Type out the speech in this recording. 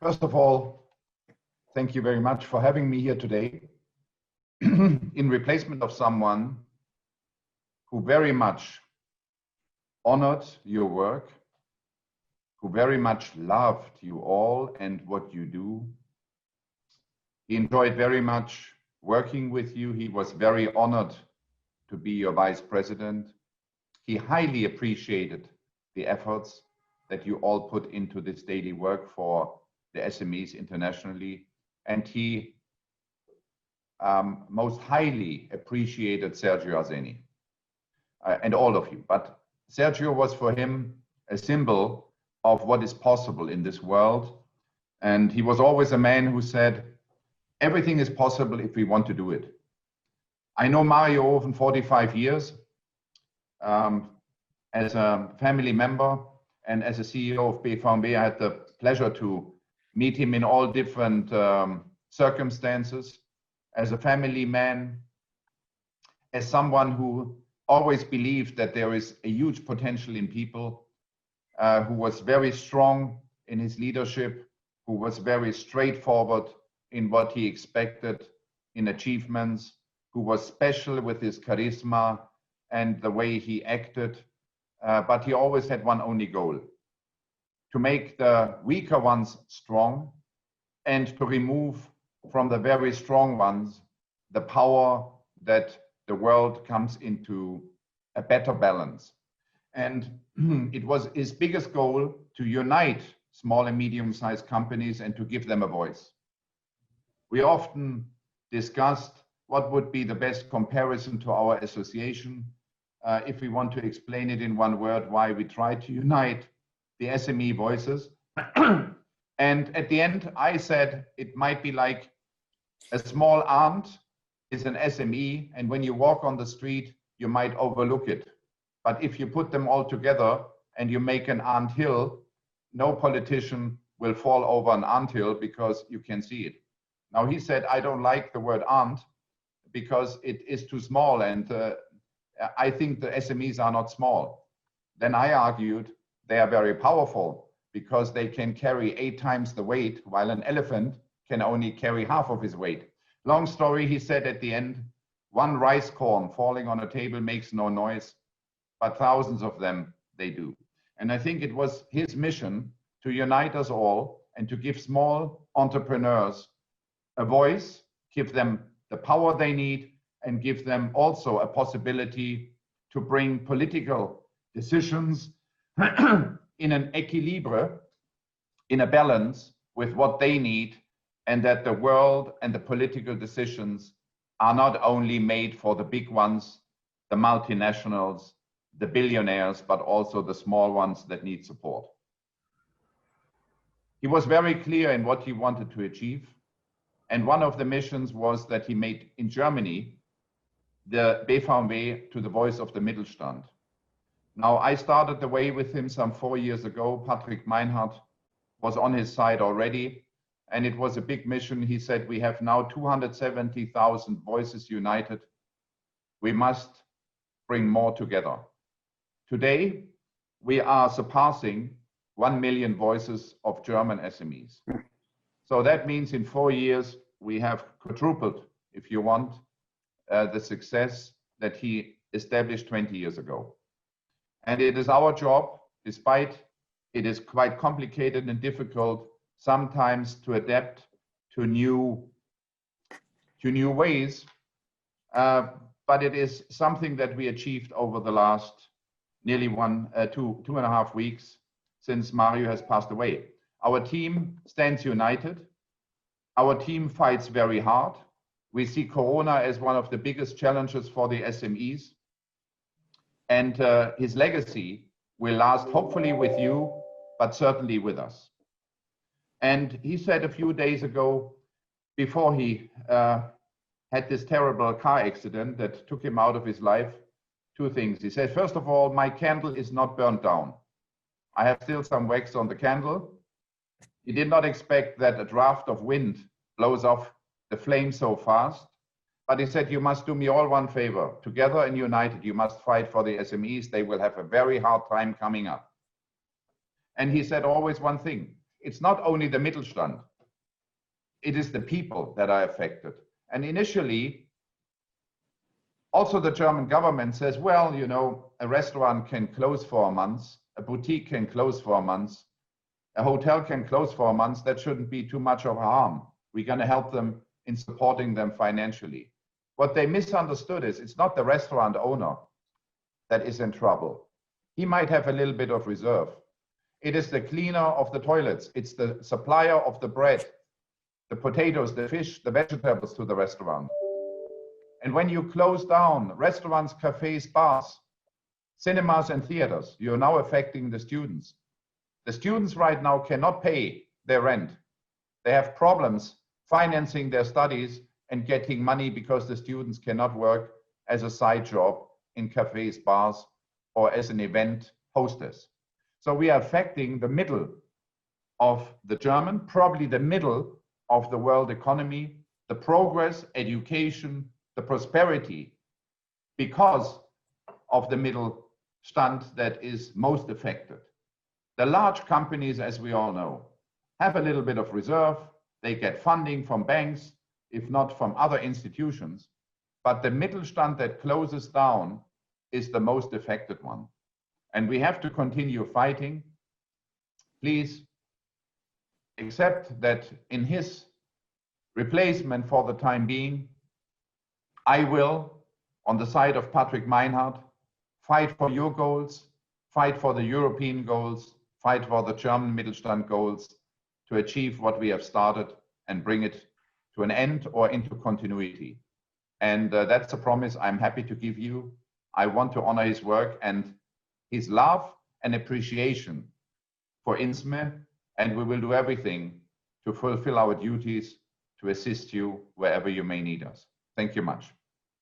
First of all, thank you very much for having me here today in replacement of someone who very much honored your work, who very much loved you all and what you do. He enjoyed very much working with you. He was very honored to be your vice president. He highly appreciated the efforts that you all put into this daily work for the SMEs internationally. And he most highly appreciated Sergio Arzeni and all of you. But Sergio was for him a symbol of what is possible in this world. And he was always a man who said, everything is possible if we want to do it. I know Mario over 45 years as a family member and as a CEO of BVMW. I had the pleasure to meet him in all different circumstances, as a family man, as someone who always believed that there is a huge potential in people, who was very strong in his leadership, who was very straightforward in what he expected in achievements, who was special with his charisma and the way he acted. But he always had one only goal: to make the weaker ones strong and to remove from the very strong ones the power that the world comes into a better balance. And it was his biggest goal to unite small and medium-sized companies and to give them a voice. We often discussed what would be the best comparison to our association. If we want to explain it in one word, why we try to unite the SME voices. And at the end, I said it might be like a small ant is an SME, and when you walk on the street, you might overlook it. But if you put them all together and you make an anthill, no politician will fall over an anthill because you can see it. Now he said, I don't like the word ant because it is too small, and I think the SMEs are not small. Then I argued they are very powerful because they can carry 8 times the weight, while an elephant can only carry half of his weight. Long story, he said at the end, one rice corn falling on a table makes no noise, but thousands of them, they do. And I think it was his mission to unite us all and to give small entrepreneurs a voice, give them the power they need, and give them also a possibility to bring political decisions in an equilibre, in a balance with what they need, and that the world and the political decisions are not only made for the big ones, the multinationals, the billionaires, but also the small ones that need support. He was very clear in what he wanted to achieve. And one of the missions was that he made in Germany the BVMW to the voice of the Mittelstand. Now, I started the way with him some 4 years ago. Patrick Meinhardt was on his side already, and it was a big mission. He said, we have now 270,000 voices united. We must bring more together. Today, we are surpassing 1 million voices of German SMEs. So that means in 4 years, we have quadrupled, if you want, the success that he established 20 years ago. And it is our job, despite it is quite complicated and difficult sometimes to adapt to new ways, but it is something that we achieved over the last nearly 2.5 weeks since Mario has passed away. Our team stands united. Our team fights very hard. We see Corona as one of the biggest challenges for the SMEs. And his legacy will last hopefully with you, but certainly with us. And he said a few days ago, before he had this terrible car accident that took him out of his life, 2 things. He said, first of all, my candle is not burnt down. I have still some wax on the candle. He did not expect that a draft of wind blows off the flame so fast. But he said, you must do me all one favor. Together and united, you must fight for the SMEs. They will have a very hard time coming up. And he said always one thing. it's not only the Mittelstand, it is the people that are affected. And initially, also the German government says, well, you know, a restaurant can close for a month, a boutique can close for a month, a hotel can close for a month, that shouldn't be too much of a harm. We're going to help them in supporting them financially. What they misunderstood is it's not the restaurant owner that is in trouble. He might have a little bit of reserve. It is the cleaner of the toilets. It's the supplier of the bread, the potatoes, the fish, the vegetables to the restaurant. And when you close down restaurants, cafes, bars, cinemas and theaters, you're now affecting the students. The students right now cannot pay their rent. They have problems financing their studies and getting money because the students cannot work as a side job in cafes, bars, or as an event hostess. So we are affecting the middle of the German, probably the middle of the world economy, the progress, education, the prosperity, because of the middle stand that is most affected. The large companies, as we all know, have a little bit of reserve. They get funding from banks, if not from other institutions. But the Mittelstand that closes down is the most affected one. And we have to continue fighting. Please accept that in his replacement for the time being, I will, on the side of Patrick Meinhardt, fight for your goals, fight for the European goals, fight for the German Mittelstand goals to achieve what we have started and bring it to an end or into continuity. And that's a promise I'm happy to give you. I want to honor his work and his love and appreciation for INSME, and we will do everything to fulfill our duties to assist you wherever you may need us. Thank you much.